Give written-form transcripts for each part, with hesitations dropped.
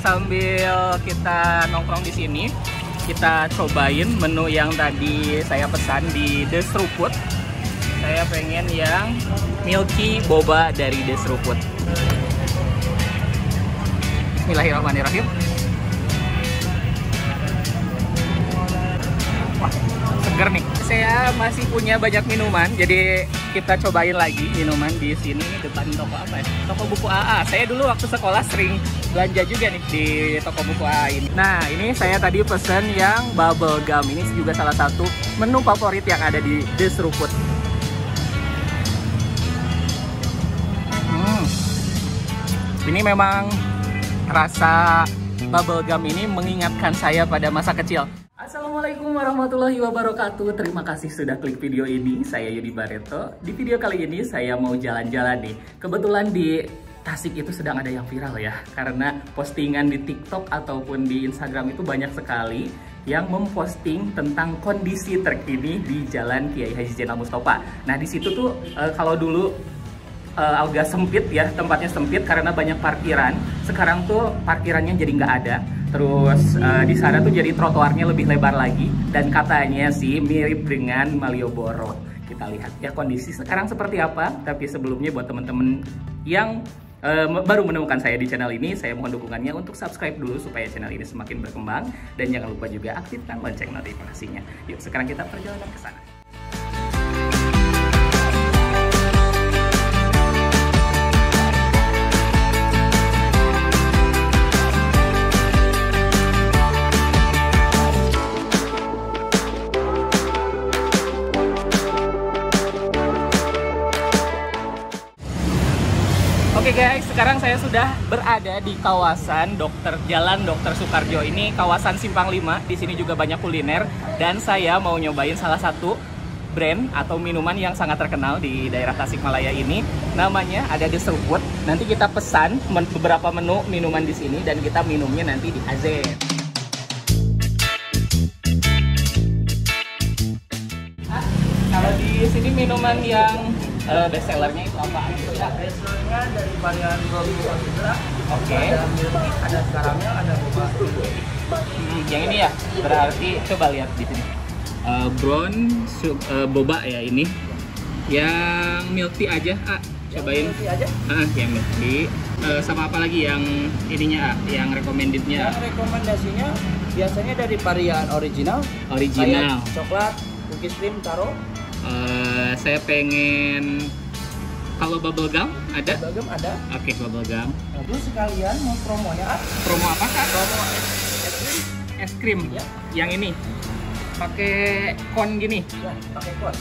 sambil kita nongkrong di sini, kita cobain menu yang tadi saya pesan di The Seruput. Saya pengen yang milky boba dari The Seruput. Bismillahirrahmanirrahim. Wah, seger nih. Saya masih punya banyak minuman, jadi kita cobain lagi minuman di sini depan toko apa ya? Toko buku AA. Saya dulu waktu sekolah sering belanja juga nih di toko buku AA ini. Nah, ini saya tadi pesen yang bubble gum. Ini juga salah satu menu favorit yang ada di The Seruput. Ini memang rasa bubble gum ini mengingatkan saya pada masa kecil. Assalamualaikum warahmatullahi wabarakatuh. Terima kasih sudah klik video ini. Saya Yudi Barreto. Di video kali ini saya mau jalan-jalan nih. Kebetulan di Tasik itu sedang ada yang viral ya. Karena postingan di TikTok ataupun di Instagram itu banyak sekali yang memposting tentang kondisi terkini di Jalan Kiai Haji Zainal Mustafa. Nah, di situ tuh kalau dulu agak sempit ya, tempatnya sempit karena banyak parkiran. Sekarang tuh parkirannya jadi nggak ada. Terus di sana tuh jadi trotoarnya lebih lebar lagi dan katanya sih mirip dengan Malioboro. Kita lihat ya kondisi sekarang seperti apa. Tapi sebelumnya buat teman-teman yang baru menemukan saya di channel ini, saya mohon dukungannya untuk subscribe dulu supaya channel ini semakin berkembang dan jangan lupa juga aktifkan lonceng notifikasinya. Yuk sekarang kita perjalanan ke sana. Oke guys, sekarang saya sudah berada di kawasan Jalan Dr. Soekarjo. Ini kawasan Simpang 5. Di sini juga banyak kuliner dan saya mau nyobain salah satu brand atau minuman yang sangat terkenal di daerah Tasikmalaya ini. Namanya ada The Seruput. Nanti kita pesan beberapa menu minuman di sini dan kita minumnya nanti di AZ. Kalau di sini minuman yang best sellernya itu apa? Bestsellernya dari varian Brown Sugar. Oke. Ada karamel, ada boba. Yang ini ya, berarti coba lihat di sini. Brown boba ya ini. Yang milk tea aja, cobain. Milk tea aja? Yang milk tea. Sama apa lagi yang ininya, yang recommendednya? Yang rekomendasinya biasanya dari varian original. Original. Kayak coklat, cookies cream, taro. Saya pengen kalau bubble gum ada? Bubble gum ada. Oke, bubble gum. Nah, terus sekalian mau promonya. Promo apa kak? Promo es krim. Es krim. Ya. Yang ini pakai kon gini. Ya, pakai kon.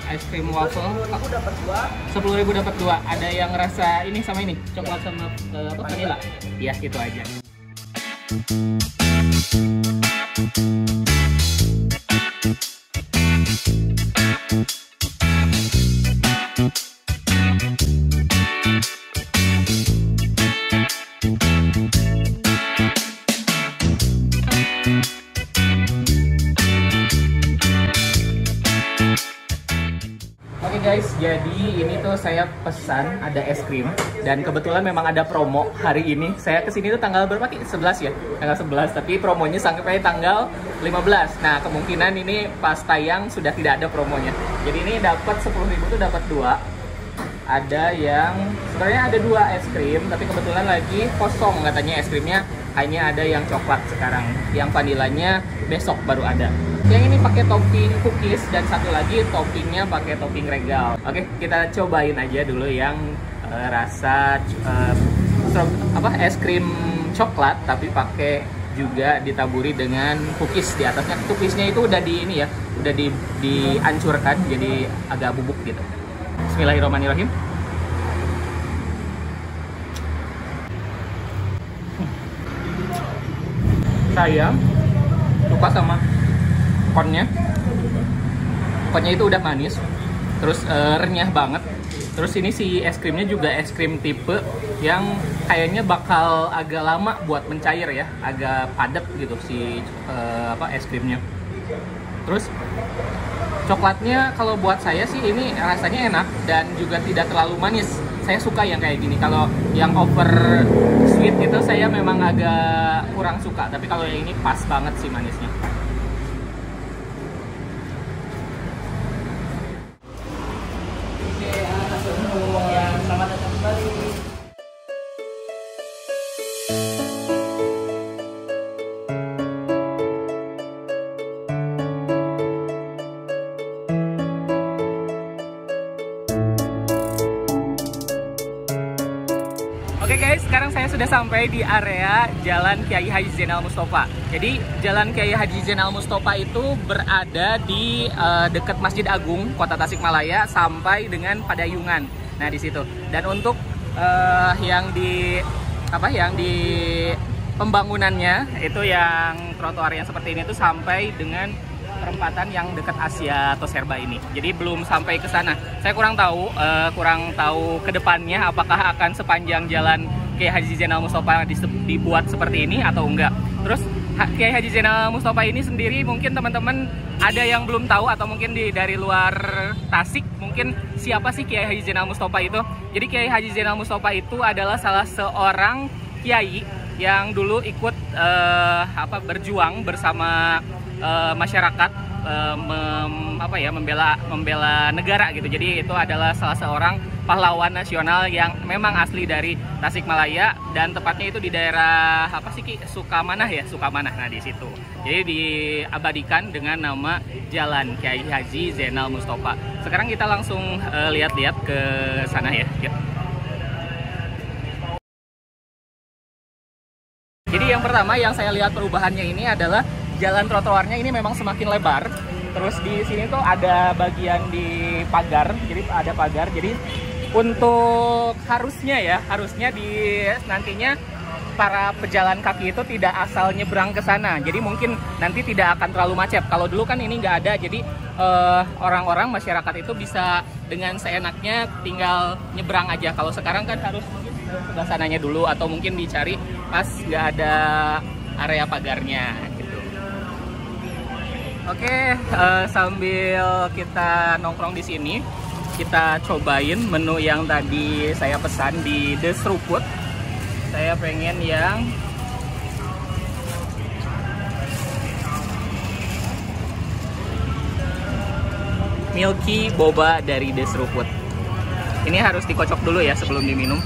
Es krim waffle. 10.000 dapat 2. 10.000 dapat 2. Ada yang rasa ini sama ini, coklat sama apa? Vanilla. Ya, itu aja. Oke guys, jadi ini tuh saya pesan ada es krim dan kebetulan memang ada promo hari ini. Saya kesini tuh tanggal berapa? 11 ya? Tanggal 11, tapi promonya sampai tanggal 15. Nah, kemungkinan ini pas tayang sudah tidak ada promonya. Jadi ini dapat 10.000 tuh dapat 2. Ada yang sebenarnya ada 2 es krim, tapi kebetulan lagi kosong katanya es krimnya. Hanya ada yang coklat sekarang. Yang vanilanya besok baru ada. Yang ini pakai topping cookies dan satu lagi toppingnya pakai topping regal. Oke, kita cobain aja dulu yang rasa es krim coklat tapi pakai juga ditaburi dengan cookies di atasnya. Cookiesnya itu udah di ini ya, udah dihancurkan jadi agak bubuk gitu. Bismillahirrahmanirrahim. Saya suka sama konnya itu udah manis, terus renyah banget. Terus ini si es krimnya juga es krim tipe yang kayaknya bakal agak lama buat mencair ya, agak padat gitu si es krimnya. Terus coklatnya kalau buat saya sih ini rasanya enak dan juga tidak terlalu manis. Saya suka yang kayak gini. Kalau yang over sweet itu saya agak kurang suka, tapi kalau yang ini pas banget sih manisnya. Oke, assalamualaikum. Selamat datang kembali. Oke guys, sekarang saya sudah sampai di area Jalan Kiai Haji Zainal Mustofa. Jadi Jalan Kiai Haji Zainal Mustofa itu berada di dekat Masjid Agung Kota Tasikmalaya sampai dengan Padayungan. Nah di situ. Dan untuk yang di pembangunannya itu yang trotoar yang seperti ini tuh sampai dengan perempatan yang dekat Asia atau Serba ini. Jadi belum sampai ke sana. Saya kurang tahu ke depannya apakah akan sepanjang jalan Kiai Haji Zainal Mustofa dibuat seperti ini atau enggak. Terus Kiai Haji Zainal Mustofa ini sendiri mungkin teman-teman ada yang belum tahu atau mungkin dari luar Tasik mungkin siapa sih Kiai Haji Zainal Mustofa itu. Jadi Kiai Haji Zainal Mustofa itu adalah salah seorang kiai yang dulu ikut berjuang bersama masyarakat membela negara gitu. Jadi itu adalah salah seorang pahlawan nasional yang memang asli dari Tasikmalaya dan tepatnya itu di daerah Sukamanah ya, Sukamanah. Nah di situ. Jadi diabadikan dengan nama Jalan Kiai Haji Zainal Mustofa. Sekarang kita langsung lihat-lihat ke sana ya. Yuk. Jadi yang pertama yang saya lihat perubahannya ini adalah jalan trotoarnya ini memang semakin lebar. Terus di sini tuh ada bagian di pagar, jadi ada pagar. Jadi untuk harusnya nantinya para pejalan kaki itu tidak asal nyebrang ke sana. Jadi mungkin nanti tidak akan terlalu macet. Kalau dulu kan ini nggak ada, jadi orang-orang masyarakat itu bisa dengan seenaknya tinggal nyebrang aja. Kalau sekarang kan harus mungkin sebelah sananya dulu atau mungkin dicari pas nggak ada area pagarnya. Oke, sambil kita nongkrong di sini, kita cobain menu yang tadi saya pesan di The Seruput. Saya pengen yang milky boba dari The Seruput. Ini harus dikocok dulu ya sebelum diminum.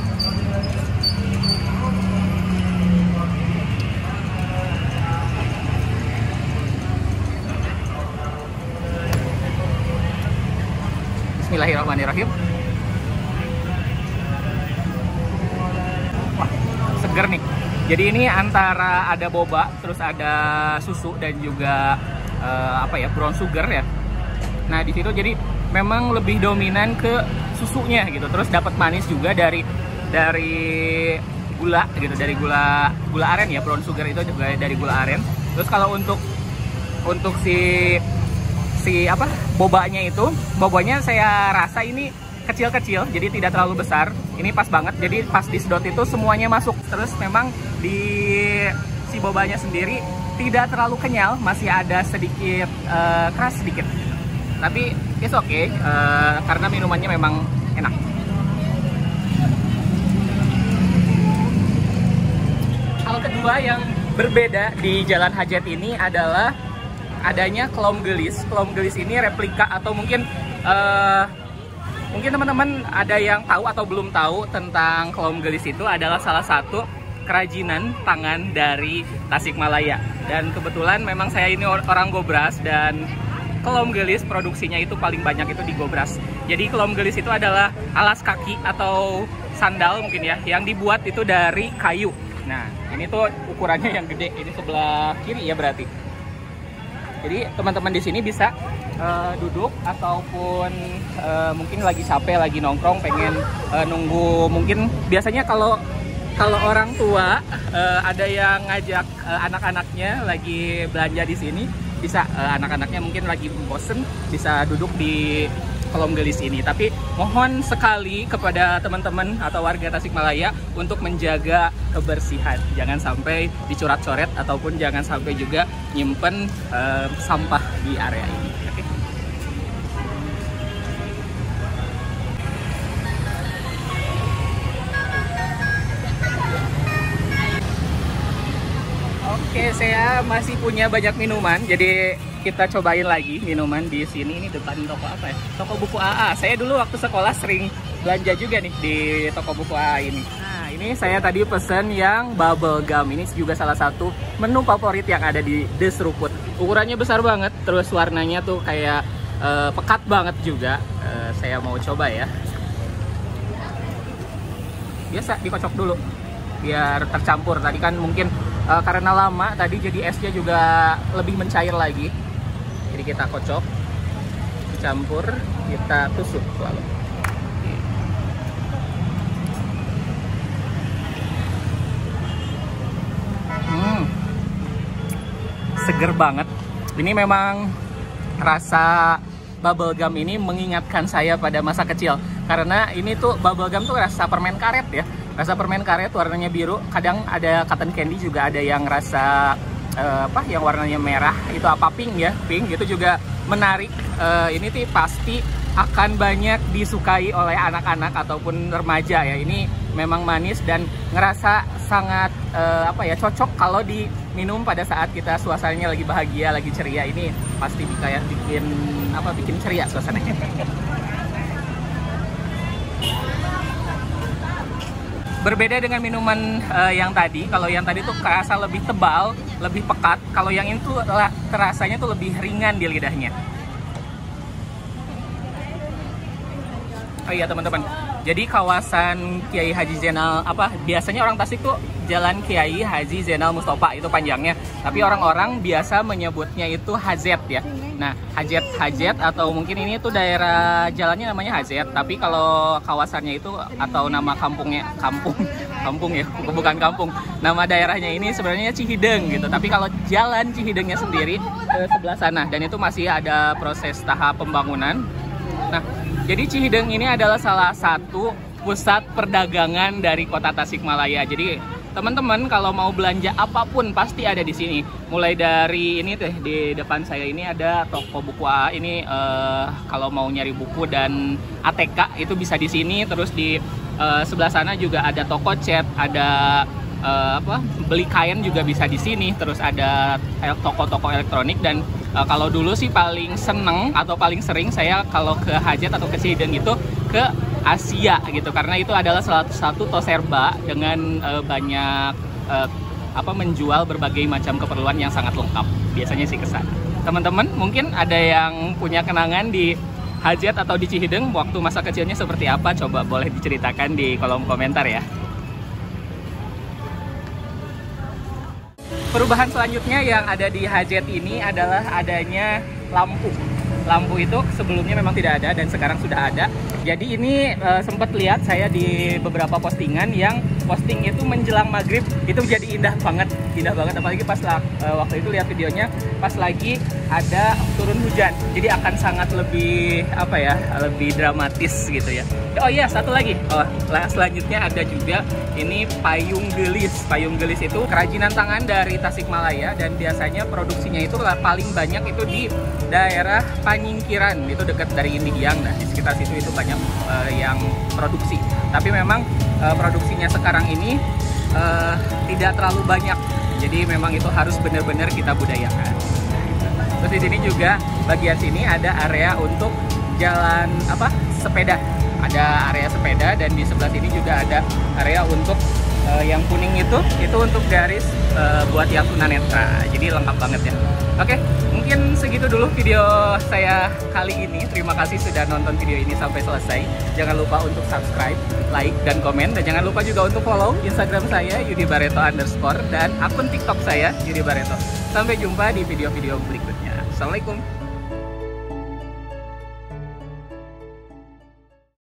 Bismillahirrahmanirrahim. Wah, seger nih. Jadi ini antara ada boba, terus ada susu dan juga brown sugar ya. Nah di situ jadi memang lebih dominan ke susunya gitu. Terus dapat manis juga dari gula gitu, dari gula aren ya. Brown sugar itu juga dari gula aren. Terus kalau untuk bobanya saya rasa ini kecil-kecil, jadi tidak terlalu besar. Ini pas banget, jadi pas disedot itu semuanya masuk. Terus memang di si bobanya sendiri tidak terlalu kenyal, masih ada sedikit keras sedikit. Tapi it's okay, karena minumannya memang enak. Hal kedua yang berbeda di Jalan Hajat ini adalah adanya kelom gelis. Kelom gelis ini replika atau mungkin teman-teman ada yang tahu atau belum tahu tentang kelom gelis. Itu adalah salah satu kerajinan tangan dari Tasikmalaya. Dan kebetulan memang saya ini orang Gobras dan kelom gelis produksinya itu paling banyak itu di Gobras. Jadi kelom gelis itu adalah alas kaki atau sandal mungkin ya, yang dibuat itu dari kayu. Nah ini tuh ukurannya yang gede, ini sebelah kiri ya berarti. Jadi teman-teman di sini bisa duduk ataupun mungkin lagi capek, lagi nongkrong, pengen nunggu. Mungkin biasanya kalau orang tua ada yang ngajak anak-anaknya lagi belanja di sini, bisa anak-anaknya mungkin lagi bosen, bisa duduk di kolom gelis ini. Tapi mohon sekali kepada teman-teman atau warga Tasikmalaya untuk menjaga kebersihan. Jangan sampai dicoret-coret ataupun jangan sampai juga nyimpen sampah di area ini. Oke. Oke, saya masih punya banyak minuman, jadi kita cobain lagi minuman di sini. Ini depan toko apa ya? Toko buku AA. Saya dulu waktu sekolah sering belanja juga nih di toko buku AA ini. Nah, ini saya tadi pesen yang bubble gum. Ini juga salah satu menu favorit yang ada di The Seruput. Ukurannya besar banget, terus warnanya tuh kayak pekat banget juga. Saya mau coba ya. Biasa dikocok dulu biar tercampur. Tadi kan mungkin karena lama tadi jadi esnya juga lebih mencair lagi. Jadi kita kocok, dicampur, kita tusuk lalu. Seger banget. Ini memang rasa bubble gum ini mengingatkan saya pada masa kecil. Karena ini tuh bubble gum tuh rasa permen karet ya. Rasa permen karet warnanya biru, kadang ada cotton candy juga ada yang rasa yang warnanya merah, itu apa pink ya, pink itu juga menarik. Ini tuh pasti akan banyak disukai oleh anak-anak ataupun remaja ya. Ini memang manis dan ngerasa sangat cocok kalau diminum pada saat kita suasananya lagi bahagia, lagi ceria. Ini pasti kayak bikin ceria suasananya. Berbeda dengan minuman yang tadi. Kalau yang tadi tuh kerasa lebih tebal, lebih pekat. Kalau yang ini tuh terasanya tuh lebih ringan di lidahnya. Oh iya teman-teman, jadi kawasan Kiai Haji Zainal, biasanya orang Tasik tuh Jalan Kiai Haji Zainal Mustafa, itu panjangnya. Tapi orang-orang biasa menyebutnya itu Hazet ya. Nah, Hazet atau mungkin ini tuh daerah jalannya namanya Hazet. Tapi kalau kawasannya itu atau nama kampung ya, bukan kampung. Nama daerahnya ini sebenarnya Cihideng gitu. Tapi kalau jalan Cihidengnya sendiri ke sebelah sana, dan itu masih ada proses tahap pembangunan. Nah, jadi Cihideng ini adalah salah satu pusat perdagangan dari kota Tasikmalaya. Jadi teman-teman kalau mau belanja apapun pasti ada di sini. Mulai dari ini tuh di depan saya ini ada toko buku AA. Ini kalau mau nyari buku dan ATK itu bisa di sini. Terus di sebelah sana juga ada toko cat, ada beli kain juga bisa di sini. Terus ada toko-toko elektronik. Dan kalau dulu sih paling seneng atau paling sering saya kalau ke Hajat atau ke Cihideng itu ke Asia gitu, karena itu adalah salah satu toserba dengan banyak menjual berbagai macam keperluan yang sangat lengkap. Biasanya sih ke sana. Teman-teman mungkin ada yang punya kenangan di Hajat atau di Cihideng waktu masa kecilnya seperti apa? Coba boleh diceritakan di kolom komentar ya. Perubahan selanjutnya yang ada di Hajat ini adalah adanya lampu. Lampu itu sebelumnya memang tidak ada dan sekarang sudah ada. Jadi ini sempat lihat saya di beberapa postingan yang posting itu menjelang maghrib itu jadi indah banget apalagi pas waktu itu lihat videonya pas lagi ada turun hujan. Jadi akan sangat lebih lebih dramatis gitu ya. Oh iya, satu lagi. Selanjutnya ada juga ini payung gelis. Payung gelis itu kerajinan tangan dari Tasikmalaya dan biasanya produksinya itu paling banyak itu di daerah Panyingkiran, itu dekat dari Indihiang. Nah, di sekitar situ itu banyak yang produksi. Tapi memang produksinya sekarang ini tidak terlalu banyak. Jadi memang itu harus benar-benar kita budayakan. Terus di sini juga bagian sini ada area untuk jalan sepeda. Ada area sepeda dan di sebelah sini juga ada area untuk yang kuning itu untuk garis buat yang tunanetra. Jadi lengkap banget ya. Oke, mungkin segitu dulu video saya kali ini. Terima kasih sudah nonton video ini sampai selesai. Jangan lupa untuk subscribe, like, dan komen. Dan jangan lupa juga untuk follow Instagram saya yudibareto_ dan akun TikTok saya Yudi Bareto. Sampai jumpa di video-video berikutnya. Assalamualaikum.